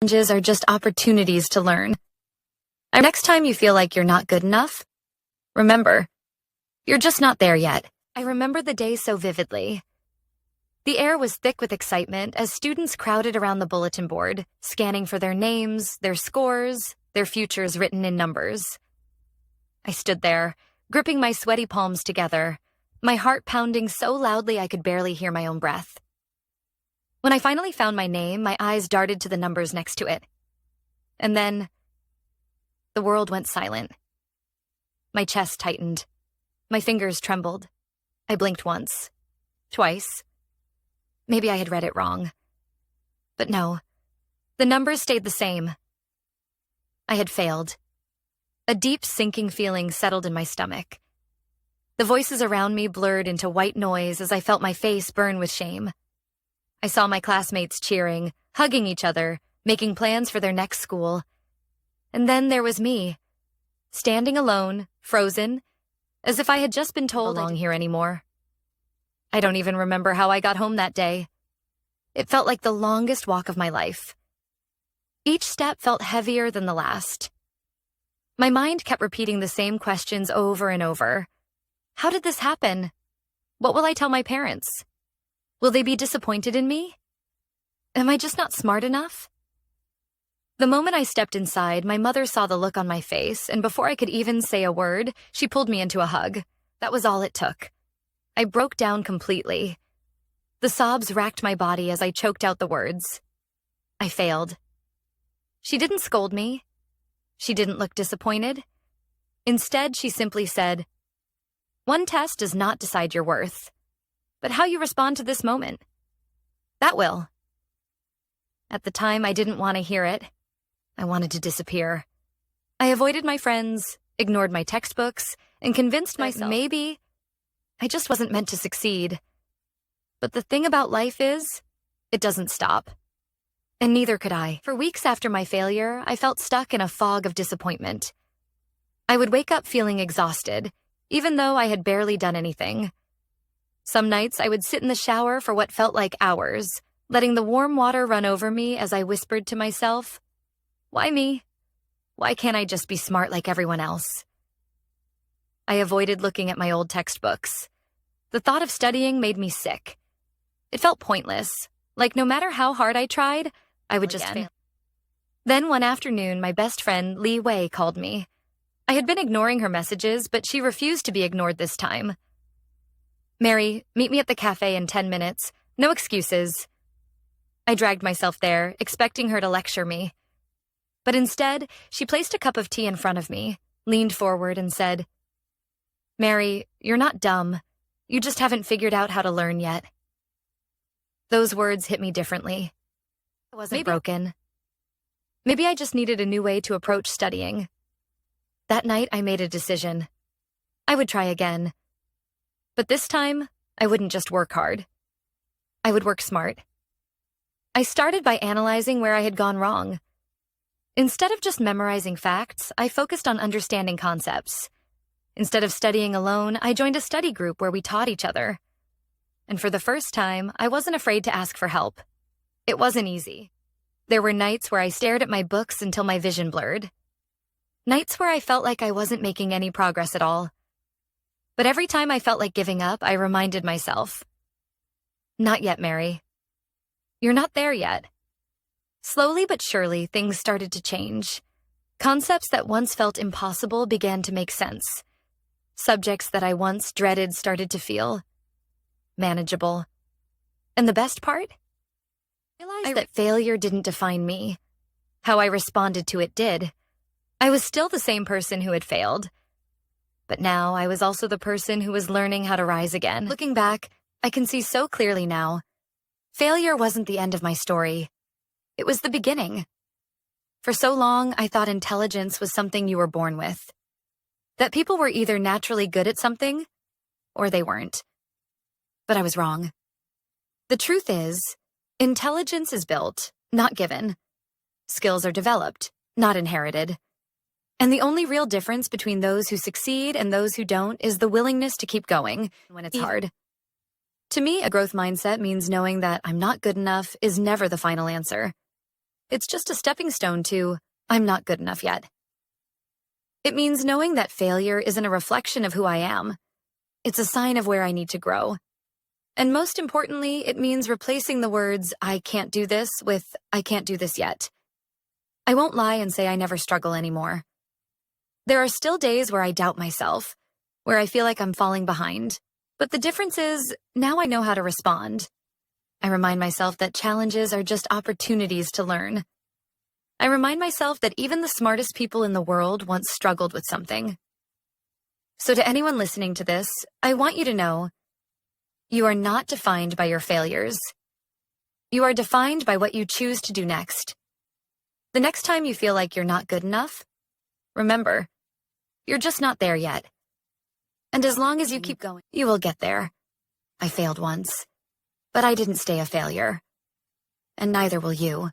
Challenges are just opportunities to learn. And next time you feel like you're not good enough, remember, you're just not there yet. I remember the day so vividly. The air was thick with excitement as students crowded around the bulletin board, scanning for their names, their scores, their futures written in numbers. I stood there, gripping my sweaty palms together, my heart pounding so loudly I could barely hear my own breath. When I finally found my name, my eyes darted to the numbers next to it. And then, the world went silent. My chest tightened. My fingers trembled. I blinked once, twice. Maybe I had read it wrong. But no, the numbers stayed the same. I had failed. A deep, sinking feeling settled in my stomach. The voices around me blurred into white noise as I felt my face burn with shame. I saw my classmates cheering, hugging each other, making plans for their next school. And then there was me, standing alone, frozen, as if I had just been told I didn't belong here anymore. I don't even remember how I got home that day. It felt like the longest walk of my life. Each step felt heavier than the last. My mind kept repeating the same questions over and over. How did this happen? What will I tell my parents? Will they be disappointed in me? Am I just not smart enough? The moment I stepped inside, my mother saw the look on my face, and before I could even say a word, she pulled me into a hug. That was all it took. I broke down completely. The sobs racked my body as I choked out the words. I failed. She didn't scold me. She didn't look disappointed. Instead, she simply said, "One test does not decide your worth, but how you respond to this moment, that will." At the time, I didn't want to hear it. I wanted to disappear. I avoided my friends, ignored my textbooks, and convinced myself maybe I just wasn't meant to succeed. But the thing about life is, it doesn't stop. And neither could I. For weeks after my failure, I felt stuck in a fog of disappointment. I would wake up feeling exhausted, even though I had barely done anything. Some nights I would sit in the shower for what felt like hours, letting the warm water run over me as I whispered to myself, "Why me? Why can't I just be smart like everyone else?" I avoided looking at my old textbooks. The thought of studying made me sick. It felt pointless, like no matter how hard I tried, I would just fail. Then one afternoon, my best friend, Li Wei, called me. I had been ignoring her messages, but she refused to be ignored this time. "Mary, meet me at the cafe in 10 minutes. No excuses." I dragged myself there, expecting her to lecture me. But instead, she placed a cup of tea in front of me, leaned forward, and said, "Mary, you're not dumb. You just haven't figured out how to learn yet." Those words hit me differently. I wasn't broken. Maybe I just needed a new way to approach studying. That night, I made a decision. I would try again. But this time, I wouldn't just work hard. I would work smart. I started by analyzing where I had gone wrong. Instead of just memorizing facts, I focused on understanding concepts. Instead of studying alone, I joined a study group where we taught each other. And for the first time, I wasn't afraid to ask for help. It wasn't easy. There were nights where I stared at my books until my vision blurred. Nights where I felt like I wasn't making any progress at all. But every time I felt like giving up, I reminded myself, "Not yet, Mary. You're not there yet." Slowly but surely, things started to change. Concepts that once felt impossible began to make sense. Subjects that I once dreaded started to feel manageable. And the best part? I realized that failure didn't define me. How I responded to it did. I was still the same person who had failed. But now I was also the person who was learning how to rise again. Looking back, I can see so clearly now. Failure wasn't the end of my story. It was the beginning. For so long, I thought intelligence was something you were born with. That people were either naturally good at something, or they weren't. But I was wrong. The truth is, intelligence is built, not given. Skills are developed, not inherited. And the only real difference between those who succeed and those who don't is the willingness to keep going when it's hard. To me, a growth mindset means knowing that I'm not good enough is never the final answer. It's just a stepping stone to, I'm not good enough yet. It means knowing that failure isn't a reflection of who I am. It's a sign of where I need to grow. And most importantly, it means replacing the words, I can't do this, with, I can't do this yet. I won't lie and say I never struggle anymore. There are still days where I doubt myself, where I feel like I'm falling behind. But the difference is, now I know how to respond. I remind myself that challenges are just opportunities to learn. I remind myself that even the smartest people in the world once struggled with something. So to anyone listening to this, I want you to know, you are not defined by your failures. You are defined by what you choose to do next. The next time you feel like you're not good enough, remember, you're just not there yet. And as long as you keep going, you will get there. I failed once, but I didn't stay a failure. And neither will you.